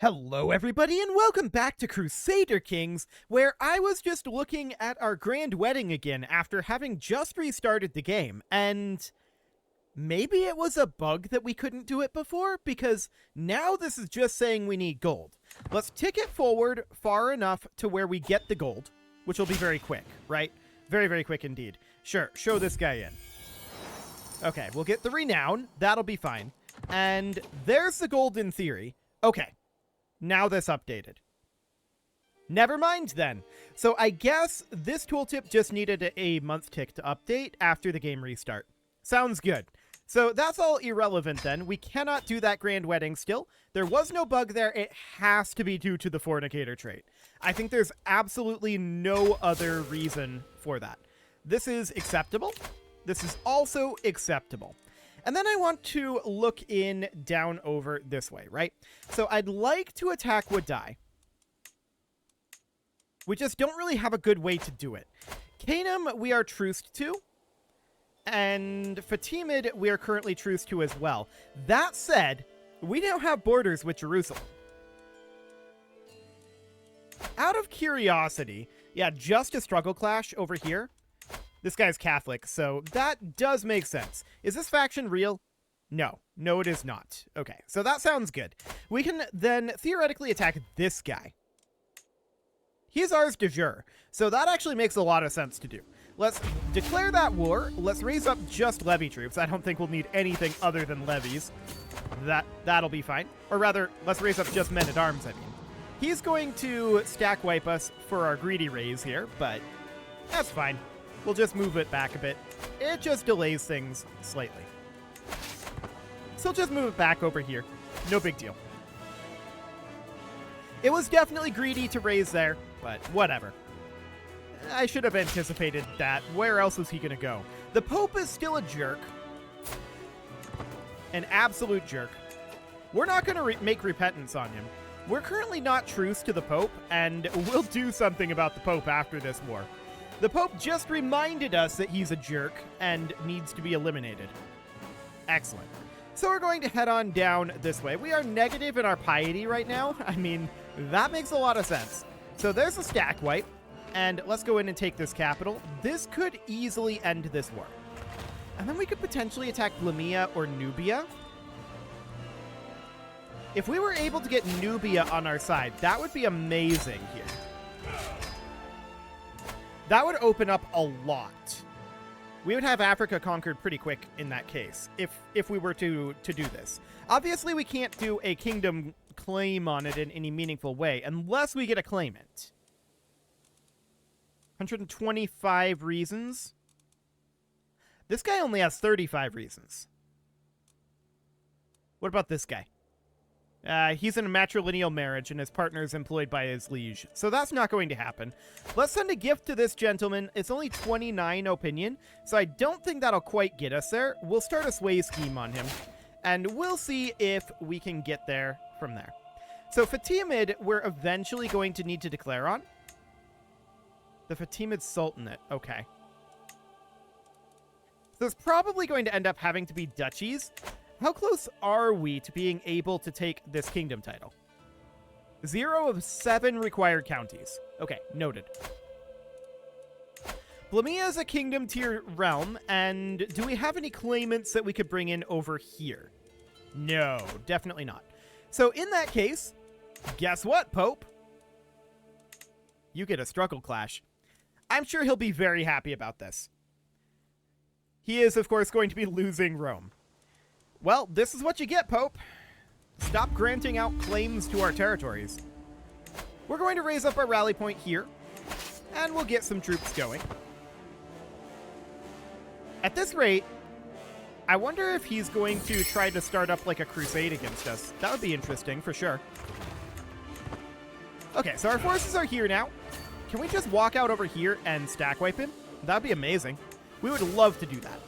Hello everybody and welcome back to Crusader Kings, where I was just looking at our grand wedding again after having just restarted the game, and maybe it was a bug that we couldn't do it before, because now this is just saying we need gold. Let's tick it forward far enough to where we get the gold, which will be very quick, right? Very, very quick indeed. Sure, show this guy in. Okay, we'll get the renown, that'll be fine. And there's the gold in theory. Okay. Now this updated. Never mind then. So I guess this tooltip just needed a month tick to update after the game restart. Sounds good. So that's all irrelevant then. We cannot do that grand wedding still. There was no bug there. It has to be due to the fornicator trait. I think there's absolutely no other reason for that. This is acceptable. This is also acceptable. And then I want to look in down over this way, right? So I'd like to attack Wadai. We just don't really have a good way to do it. Canaan, we are truced to. And Fatimid, we are currently truced to as well. That said, we now have borders with Jerusalem. Out of curiosity, yeah, just a struggle clash over here. This guy's Catholic, so that does make sense. Is this faction real? No. No, it is not. Okay, so that sounds good. We can then theoretically attack this guy. He is ours de jure, so that actually makes a lot of sense to do. Let's declare that war. Let's raise up just levy troops. I don't think we'll need anything other than levies. That'll be fine. Or rather, let's raise up just men-at-arms, I mean. He's going to stack wipe us for our greedy raise here, but that's fine. We'll just move it back a bit. It just delays things slightly. So just move it back over here. No big deal. It was definitely greedy to raise there, but whatever. I should have anticipated that. Where else was he going to go? The Pope is still a jerk. An absolute jerk. We're not going to make repentance on him. We're currently not truce to the Pope, and we'll do something about the Pope after this war. The Pope just reminded us that he's a jerk and needs to be eliminated. Excellent. So we're going to head on down this way. We are negative in our piety right now. I mean, that makes a lot of sense. So there's a stack wipe, and let's go in and take this capital. This could easily end this war. And then we could potentially attack Lamia or Nubia. If we were able to get Nubia on our side, that would be amazing here. That would open up a lot. We would have Africa conquered pretty quick in that case, if we were to do this. Obviously, we can't do a kingdom claim on it in any meaningful way, unless we get a claimant. 125 reasons. This guy only has 35 reasons. What about this guy? He's in a matrilineal marriage and his partner is employed by his liege. So that's not going to happen. Let's send a gift to this gentleman. It's only 29 opinion, so I don't think that'll quite get us there. We'll start a sway scheme on him, and we'll see if we can get there from there. So Fatimid, we're eventually going to need to declare on. The Fatimid Sultanate. Okay. So it's probably going to end up having to be duchies. How close are we to being able to take this kingdom title? 0 of 7 required counties. Okay, noted. Blamia is a kingdom tier realm, and do we have any claimants that we could bring in over here? No, definitely not. So in that case, guess what, Pope? You get a struggle clash. I'm sure he'll be very happy about this. He is, of course, going to be losing Rome. Well, this is what you get, Pope. Stop granting out claims to our territories. We're going to raise up our rally point here, and we'll get some troops going. At this rate, I wonder if he's going to try to start up like a crusade against us. That would be interesting, for sure. Okay, so our forces are here now. Can we just walk out over here and stack wipe him? That would be amazing. We would love to do that.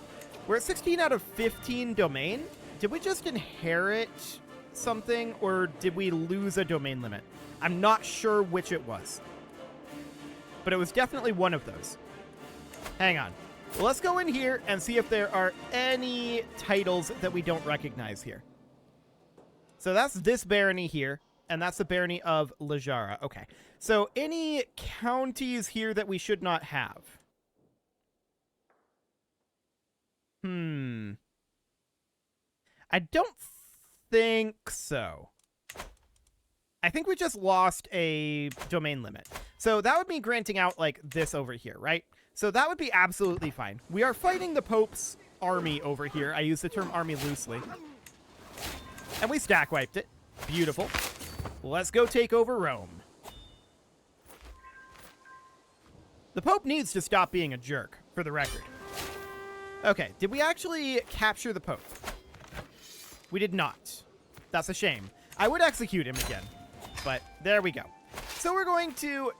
We're at 16 out of 15 domain. Did we just inherit something, or did we lose a domain limit? I'm not sure which it was. But it was definitely one of those. Hang on. Let's go in here and see if there are any titles that we don't recognize here. So that's this barony here. And that's the barony of Lajara. Okay. So any counties here that we should not have? I don't think so. I think we just lost a domain limit. So that would be granting out like this over here, right? So that would be absolutely fine. We are fighting the Pope's army over here. I use the term army loosely. And we stack wiped it. Beautiful. Let's go take over Rome. The Pope needs to stop being a jerk, for the record. Okay, did we actually capture the Pope? We did not. That's a shame. I would execute him again, but there we go. So we're going to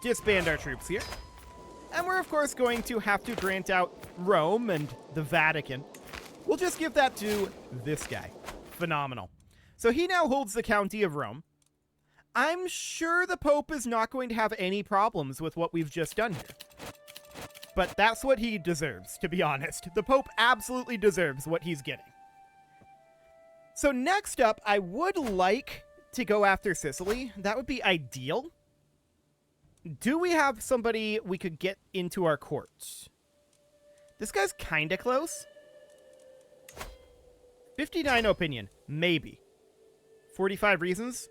disband our troops here. And we're, of course, going to have to grant out Rome and the Vatican. We'll just give that to this guy. Phenomenal. So he now holds the county of Rome. I'm sure the Pope is not going to have any problems with what we've just done here. But that's what he deserves, to be honest. The Pope absolutely deserves what he's getting. So next up, I would like to go after Sicily. That would be ideal. Do we have somebody we could get into our courts? This guy's kind of close. 59 opinion. Maybe. 45 reasons.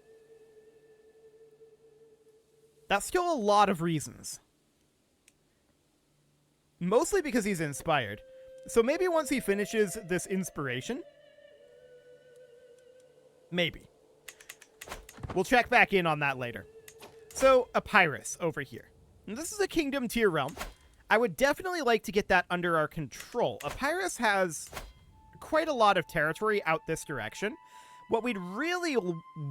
That's still a lot of reasons. Mostly because he's inspired. So maybe once he finishes this inspiration. Maybe. We'll check back in on that later. So, Epirus over here. And this is a kingdom tier realm. I would definitely like to get that under our control. Epirus has quite a lot of territory out this direction. What we'd really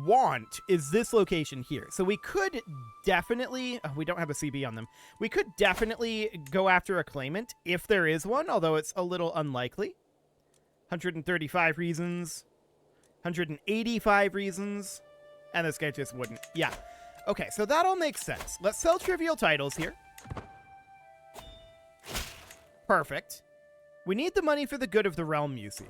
want is this location here. So we could definitely... Oh, we don't have a CB on them. We could definitely go after a claimant if there is one, although it's a little unlikely. 135 reasons. 185 reasons. And this guy just wouldn't. Yeah. Okay, so that all makes sense. Let's sell trivial titles here. Perfect. We need the money for the good of the realm, you see.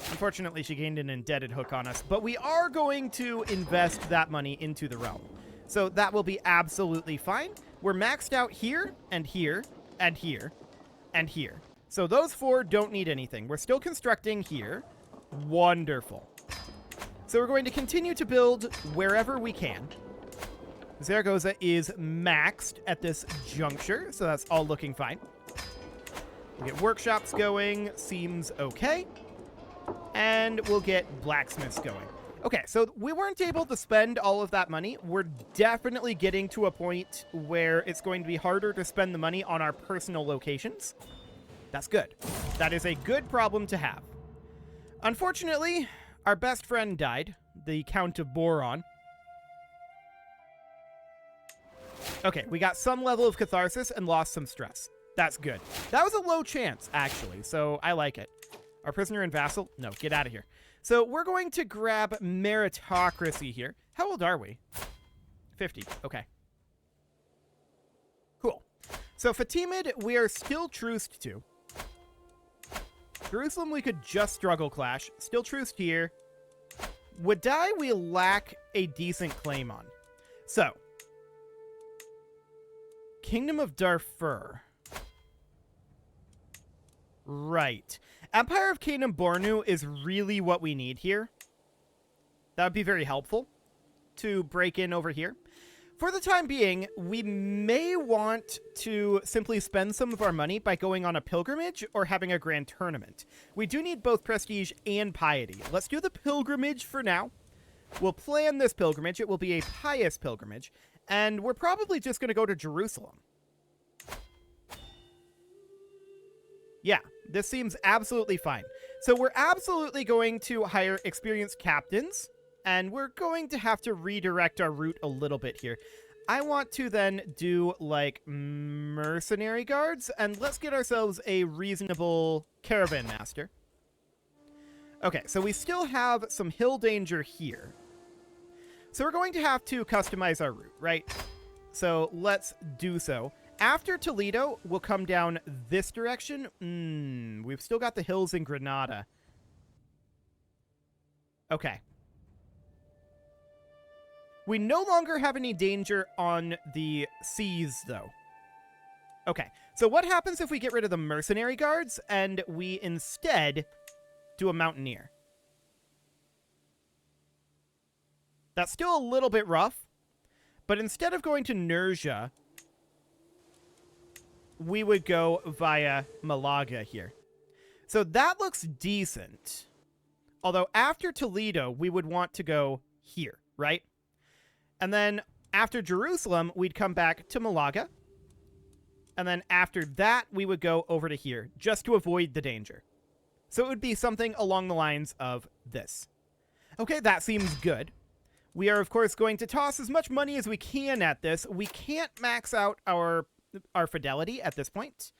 Unfortunately, she gained an indebted hook on us, but we are going to invest that money into the realm. So that will be absolutely fine. We're maxed out here, and here, and here, and here. So those four don't need anything. We're still constructing here. Wonderful. So we're going to continue to build wherever we can. Zaragoza is maxed at this juncture, so that's all looking fine. We'll get workshops going. Seems okay. And we'll get blacksmiths going. Okay, so we weren't able to spend all of that money. We're definitely getting to a point where it's going to be harder to spend the money on our personal locations. That's good. That is a good problem to have. Unfortunately, our best friend died, the Count of Boron. Okay, we got some level of catharsis and lost some stress. That's good. That was a low chance, actually, so I like it. Our prisoner and vassal? No, get out of here. So we're going to grab meritocracy here. How old are we? 50. Okay. Cool. So Fatimid, we are still truced to. Jerusalem, we could just struggle clash. Still truced here. Wadai, we lack a decent claim on. So, Kingdom of Darfur. Right. Empire of Kingdom Bornu is really what we need here. That would be very helpful to break in over here. For the time being, we may want to simply spend some of our money by going on a pilgrimage or having a grand tournament. We do need both prestige and piety. Let's do the pilgrimage for now. We'll plan this pilgrimage. It will be a pious pilgrimage. And we're probably just going to go to Jerusalem. Yeah, this seems absolutely fine. So we're absolutely going to hire experienced captains, and we're going to have to redirect our route a little bit here. I want to then do, like, mercenary guards, and let's get ourselves a reasonable caravan master. Okay, so we still have some hill danger here. So we're going to have to customize our route, right? So let's do so. After Toledo, we'll come down this direction. We've still got the hills in Granada. Okay. We no longer have any danger on the seas, though. Okay, so what happens if we get rid of the mercenary guards and we instead do a mountaineer? That's still a little bit rough, but instead of going to Nursia, we would go via Malaga here. So that looks decent. Although after Toledo, we would want to go here, right? And then after Jerusalem, we'd come back to Malaga. And then after that, we would go over to here, just to avoid the danger. So it would be something along the lines of this. Okay, that seems good. We are, of course, going to toss as much money as we can at this. We can't max out our fidelity at this point.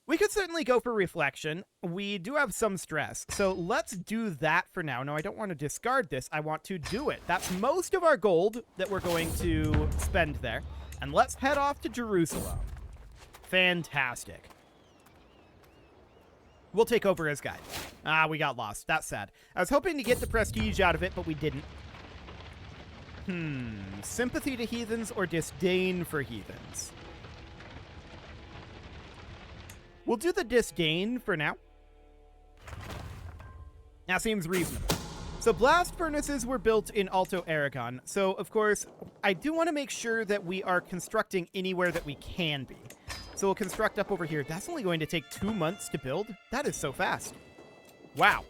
We could certainly go for reflection. We do have some stress, so let's do that for now. No, I don't want to discard this. I want to do it. That's most of our gold that we're going to spend there. And let's head off to Jerusalem. Fantastic. We'll take over as guide. Ah, we got lost. That's sad. I was hoping to get the prestige out of it, but we didn't. Sympathy to heathens or disdain for heathens? We'll do the disdain for now. That seems reasonable. So blast furnaces were built in Alto Aragon. So, of course, I do want to make sure that we are constructing anywhere that we can be. So we'll construct up over here. That's only going to take 2 months to build. That is so fast. Wow.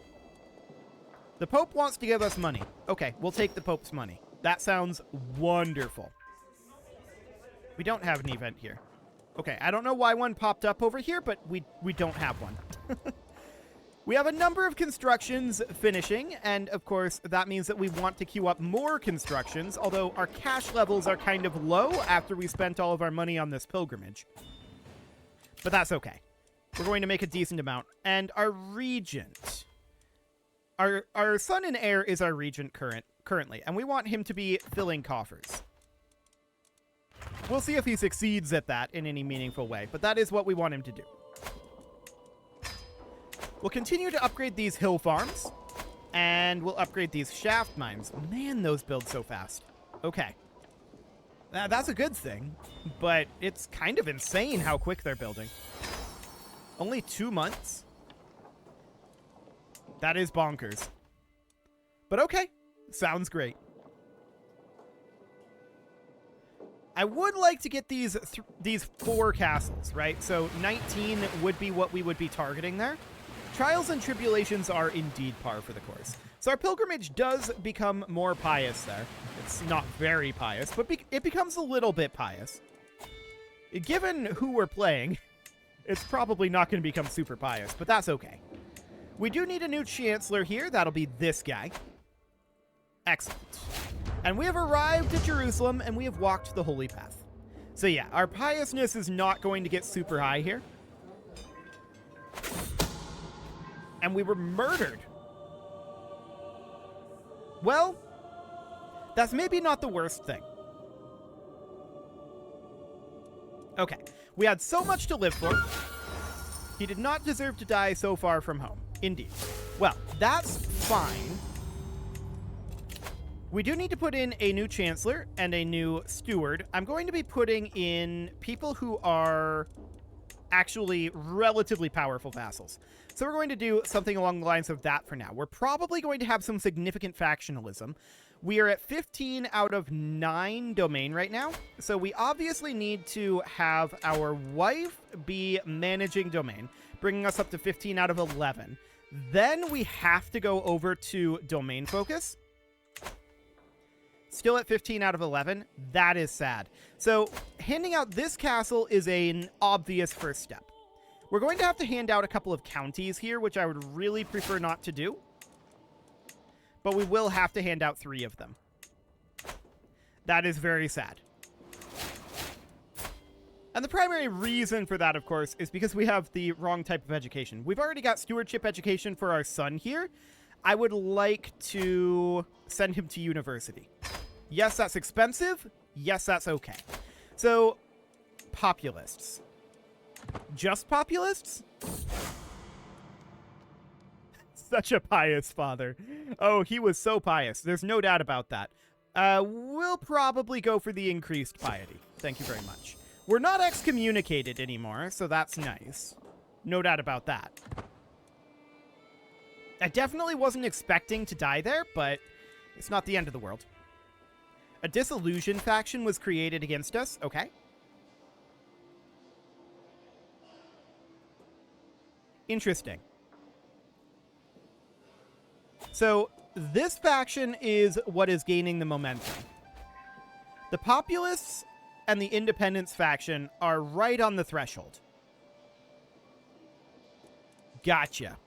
The Pope wants to give us money. Okay, we'll take the Pope's money. That sounds wonderful. We don't have an event here. Okay, I don't know why one popped up over here, but we don't have one. We have a number of constructions finishing, and of course, that means that we want to queue up more constructions, although our cash levels are kind of low after we spent all of our money on this pilgrimage. But that's okay. We're going to make a decent amount. And our regent. Our son and heir is our regent currently, and we want him to be filling coffers. We'll see if he succeeds at that in any meaningful way, but that is what we want him to do. We'll continue to upgrade these hill farms, and we'll upgrade these shaft mines. Man, those build so fast. Okay. That's a good thing, but it's kind of insane how quick they're building. Only 2 months? That is bonkers. But okay, sounds great. I would like to get these 4 castles, right? So 19 would be what we would be targeting there. Trials and tribulations are indeed par for the course. So our pilgrimage does become more pious there. It's not very pious, but it becomes a little bit pious. Given who we're playing, it's probably not going to become super pious, but that's okay. We do need a new chancellor here. That'll be this guy. Excellent. And we have arrived at Jerusalem, and we have walked the holy path. So yeah, our piousness is not going to get super high here. And we were murdered. Well, that's maybe not the worst thing. Okay, we had so much to live for. He did not deserve to die so far from home. Indeed. Well, that's fine. We do need to put in a new chancellor and a new steward. I'm going to be putting in people who are actually relatively powerful vassals. So we're going to do something along the lines of that for now. We're probably going to have some significant factionalism. We are at 15 out of 9 domain right now. So we obviously need to have our wife be managing domain, bringing us up to 15 out of 11. Then we have to go over to domain focus. Still at 15 out of 11. That is sad. So handing out this castle is an obvious first step. We're going to have to hand out a couple of counties here, which I would really prefer not to do. But we will have to hand out 3 of them. That is very sad. And the primary reason for that, of course, is because we have the wrong type of education. We've already got stewardship education for our son here. I would like to send him to university. Yes, that's expensive. Yes, that's okay. So, populists. Just populists? Such a pious father. Oh, he was so pious. There's no doubt about that. We'll probably go for the increased piety. Thank you very much. We're not excommunicated anymore, so that's nice. No doubt about that. I definitely wasn't expecting to die there, but it's not the end of the world. A disillusion faction was created against us. Okay. Interesting. So, this faction is what is gaining the momentum. The Populists and the Independence faction are right on the threshold. Gotcha.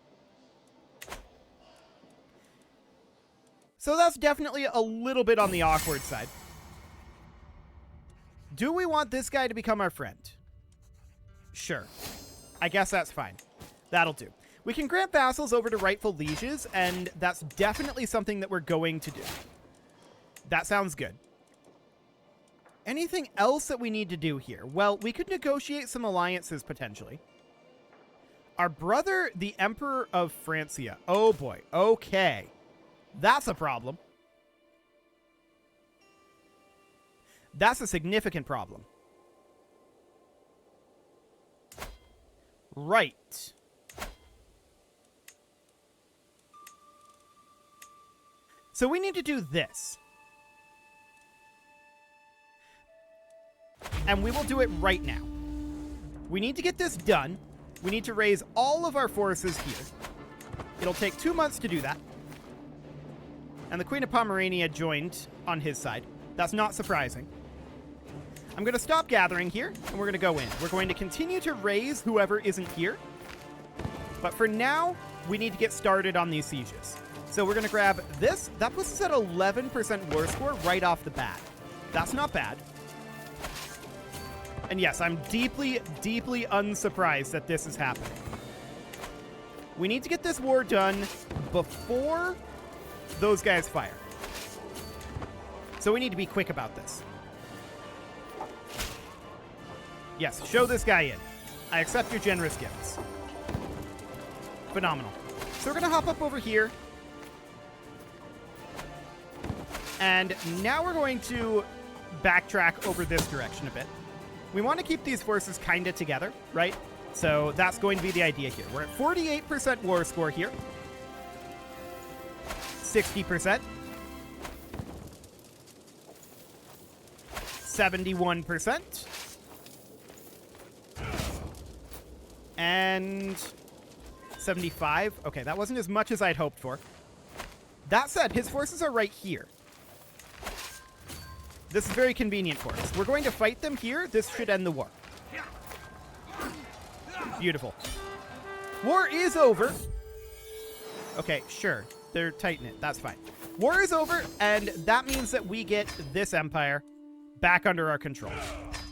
So that's definitely a little bit on the awkward side. Do we want this guy to become our friend? Sure. I guess that's fine. That'll do. We can grant vassals over to rightful lieges, and that's definitely something that we're going to do. That sounds good. Anything else that we need to do here? Well, we could negotiate some alliances, potentially. Our brother, the Emperor of Francia. Oh, boy. Okay. That's a problem. That's a significant problem. Right. So we need to do this. And we will do it right now. We need to get this done. We need to raise all of our forces here. It'll take 2 months to do that. And the Queen of Pomerania joined on his side. That's not surprising. I'm going to stop gathering here, and we're going to go in. We're going to continue to raise whoever isn't here. But for now, we need to get started on these sieges. So we're going to grab this. That puts us at 11% war score right off the bat. That's not bad. And yes, I'm deeply, deeply unsurprised that this is happening. We need to get this war done before those guys fire. So we need to be quick about this. Yes, show this guy in. I accept your generous gifts. Phenomenal. So we're going to hop up over here. And now we're going to backtrack over this direction a bit. We want to keep these forces kind of together, right? So that's going to be the idea here. We're at 48% war score here. 60%. 71%. And 75. Okay, that wasn't as much as I'd hoped for. That said, his forces are right here. This is very convenient for us. We're going to fight them here. This should end the war. Beautiful. War is over. Okay, sure. They're tightening it. That's fine. War is over, and that means that we get this empire back under our control.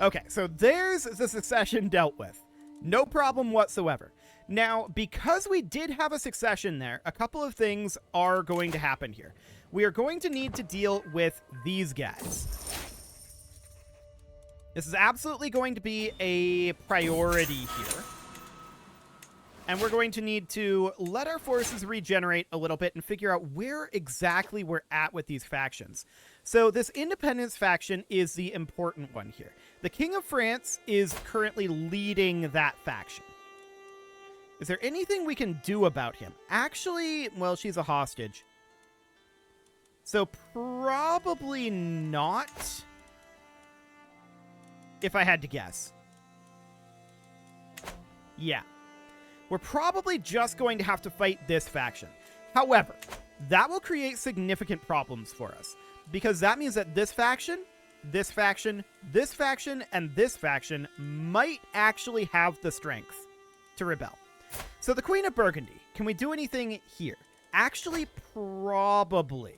Okay, so there's the succession dealt with. No problem whatsoever. Now, because we did have a succession there, a couple of things are going to happen here. We are going to need to deal with these guys. This is absolutely going to be a priority here. And we're going to need to let our forces regenerate a little bit and figure out where exactly we're at with these factions. So this independence faction is the important one here. The King of France is currently leading that faction. Is there anything we can do about him? Actually, well, she's a hostage. So probably not, if I had to guess. Yeah. We're probably just going to have to fight this faction. However, that will create significant problems for us, because that means that this faction, this faction, this faction, and this faction might actually have the strength to rebel. So the Queen of Burgundy, can we do anything here? Actually, probably.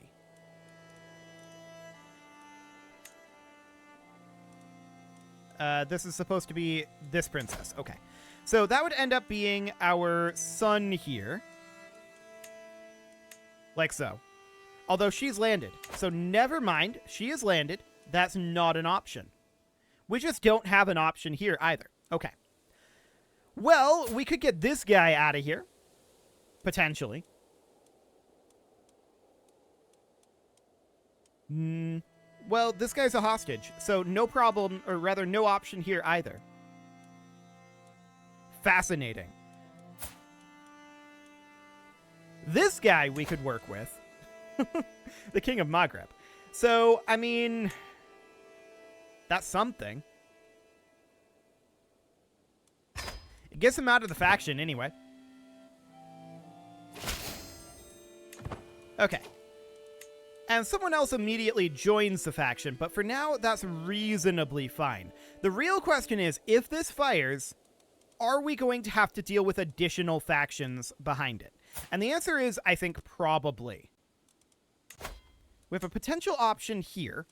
This is supposed to be this princess. Okay. So that would end up being our son here. Like so. Although she's landed. So never mind. She is landed. That's not an option. We just don't have an option here either. Okay. Well, we could get this guy out of here. Potentially. well, this guy's a hostage, so no problem, or rather no option here either. Fascinating. This guy we could work with. The King of Maghreb. So, I mean, that's something. It gets him out of the faction anyway. Okay. And someone else immediately joins the faction, but for now, that's reasonably fine. The real question is, if this fires, are we going to have to deal with additional factions behind it? And the answer is, I think, probably. We have a potential option here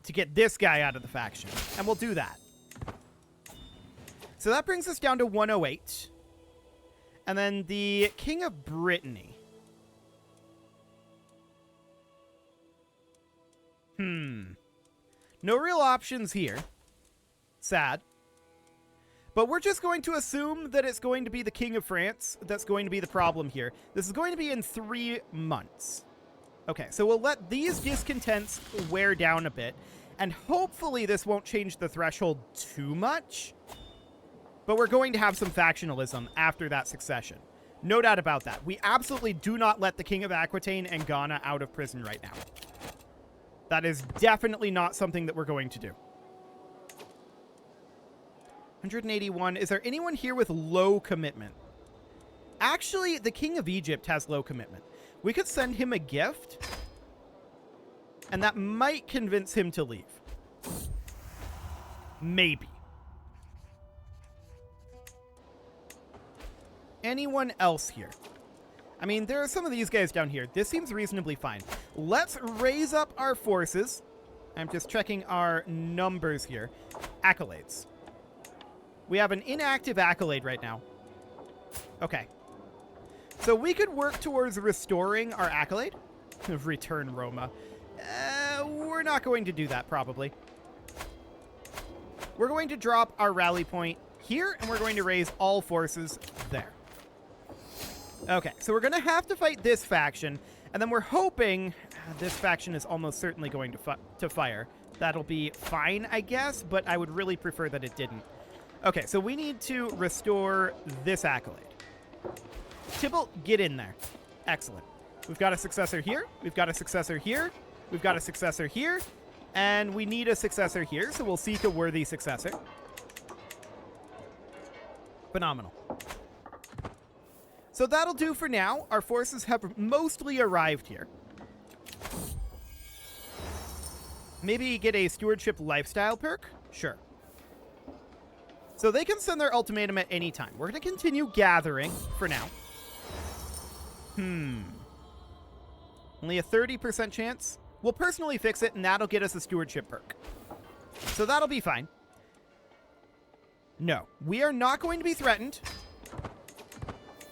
to get this guy out of the faction, and we'll do that. So that brings us down to 108. And then the King of Brittany. No real options here. Sad. But we're just going to assume that it's going to be the King of France that's going to be the problem here. This is going to be in 3 months. Okay, so we'll let these discontents wear down a bit, and hopefully this won't change the threshold too much. But we're going to have some factionalism after that succession. No doubt about that. We absolutely do not let the King of Aquitaine and Ghana out of prison right now. That is definitely not something that we're going to do. 181. Is there anyone here with low commitment? Actually, the King of Egypt has low commitment. We could send him a gift, and that might convince him to leave. Maybe. Anyone else here? I mean, there are some of these guys down here. This seems reasonably fine. Let's raise up our forces. I'm just checking our numbers here. Accolades. We have an inactive accolade right now. Okay. So we could work towards restoring our accolade. Return Roma. We're not going to do that, probably. We're going to drop our rally point here, and we're going to raise all forces there. Okay, so we're going to have to fight this faction, and then we're hoping this faction is almost certainly going to fire. That'll be fine, I guess, but I would really prefer that it didn't. Okay, so we need to restore this accolade. Tybalt, get in there. Excellent. We've got a successor here. We've got a successor here. We've got a successor here. And we need a successor here, so we'll seek a worthy successor. Phenomenal. So that'll do for now. Our forces have mostly arrived here. Maybe get a stewardship lifestyle perk? Sure. So they can send their ultimatum at any time. We're going to continue gathering for now. Only a 30% chance. We'll personally fix it, and that'll get us a stewardship perk. So that'll be fine. No, we are not going to be threatened.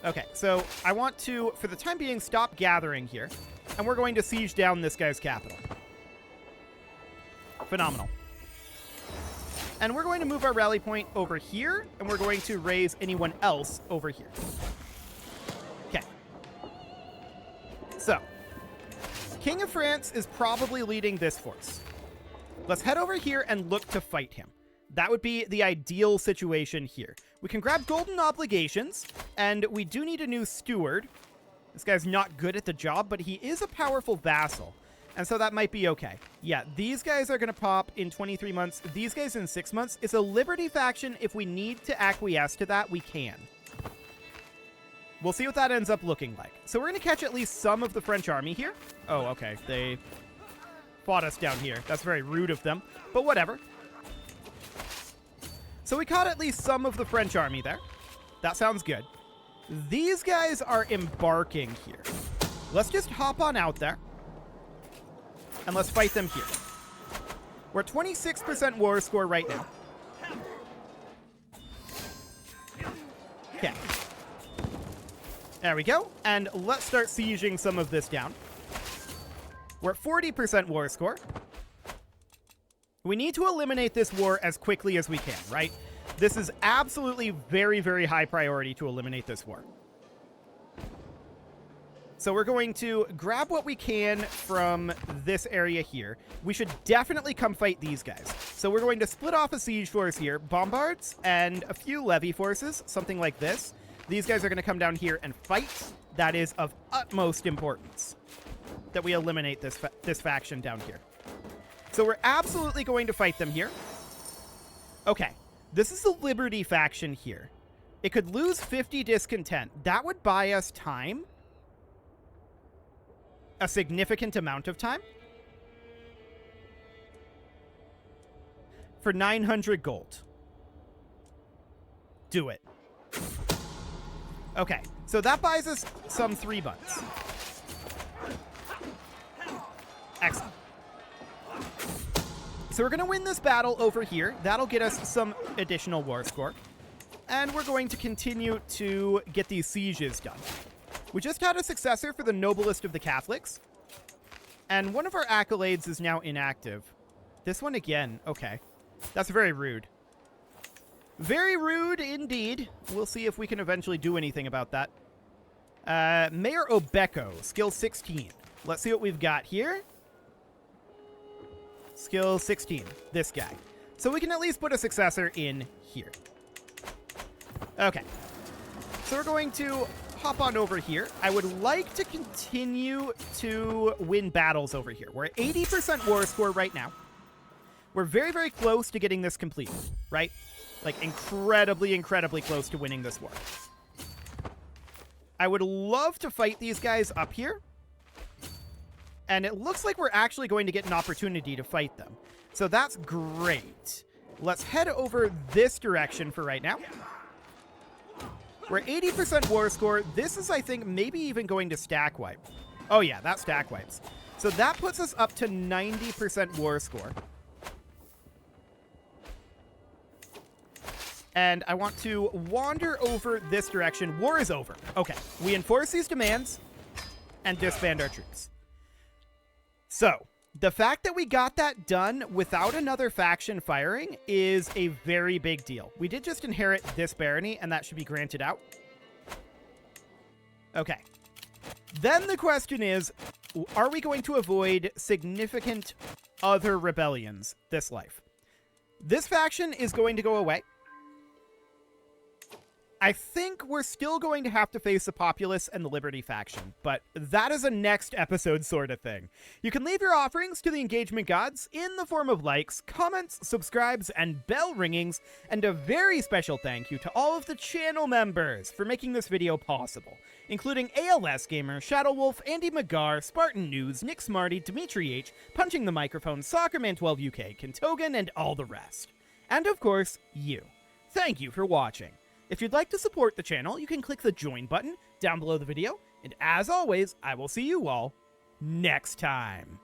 Okay, so I want to, for the time being, stop gathering here. And we're going to siege down this guy's capital. Phenomenal. And we're going to move our rally point over here, and we're going to raise anyone else over here. Okay. So, King of France is probably leading this force. Let's head over here and look to fight him. That would be the ideal situation here. We can grab golden obligations, and we do need a new steward. This guy's not good at the job, but he is a powerful vassal, and so that might be okay. Yeah, these guys are going to pop in 23 months. These guys in 6 months. It's a Liberty faction. If we need to acquiesce to that, we can. We'll see what that ends up looking like. So we're going to catch at least some of the French army here. Oh, okay. They fought us down here. That's very rude of them, but whatever. So we caught at least some of the French army there. That sounds good. These guys are embarking here. Let's just hop on out there. And let's fight them here. We're at 26% war score right now. Okay. There we go. And let's start sieging some of this down. We're at 40% war score. We need to eliminate this war as quickly as we can, right? This is absolutely very, very high priority to eliminate this war. So we're going to grab what we can from this area here. We should definitely come fight these guys. So we're going to split off a siege force here, bombards, and a few levy forces, something like this. These guys are going to come down here and fight. That is of utmost importance that we eliminate this faction down here. So we're absolutely going to fight them here. Okay, this is the Liberty faction here. It could lose 50 discontent. That would buy us time. A significant amount of time. For 900 gold. Do it. Okay, so that buys us some 3 months. Excellent. So we're going to win this battle over here. That'll get us some additional war score. And we're going to continue to get these sieges done. We just had a successor for the noblest of the Catholics. And one of our accolades is now inactive. This one again. Okay. That's very rude. Very rude indeed. We'll see if we can eventually do anything about that. Mayor Obeko, skill 16. Let's see what we've got here. Skill 16. This guy. So we can at least put a successor in here. Okay. So we're going to hop on over here. I would like to continue to win battles over here. We're at 80% war score right now. We're very, very close to getting this complete, right? Like incredibly, incredibly close to winning this war. I would love to fight these guys up here. And it looks like we're actually going to get an opportunity to fight them. So that's great. Let's head over this direction for right now. We're at 80% war score. This is, I think, maybe even going to stack wipe. Oh yeah, that stack wipes. So that puts us up to 90% war score. And I want to wander over this direction. War is over. Okay, we enforce these demands and disband our troops. So, the fact that we got that done without another faction firing is a very big deal. We did just inherit this barony, and that should be granted out. Okay. Then the question is, are we going to avoid significant other rebellions this life? This faction is going to go away. I think we're still going to have to face the Populace and the Liberty faction, but that is a next episode sort of thing. You can leave your offerings to the engagement gods in the form of likes, comments, subscribes, and bell ringings, and a very special thank you to all of the channel members for making this video possible, including ALS Gamer, Shadow Wolf, Andy McGar, Spartan News, Nick Smarty, Dimitri H, Punching the Microphone, Soccerman12 UK, Kentogan, and all the rest. And of course, you. Thank you for watching. If you'd like to support the channel, you can click the join button down below the video, and as always, I will see you all next time.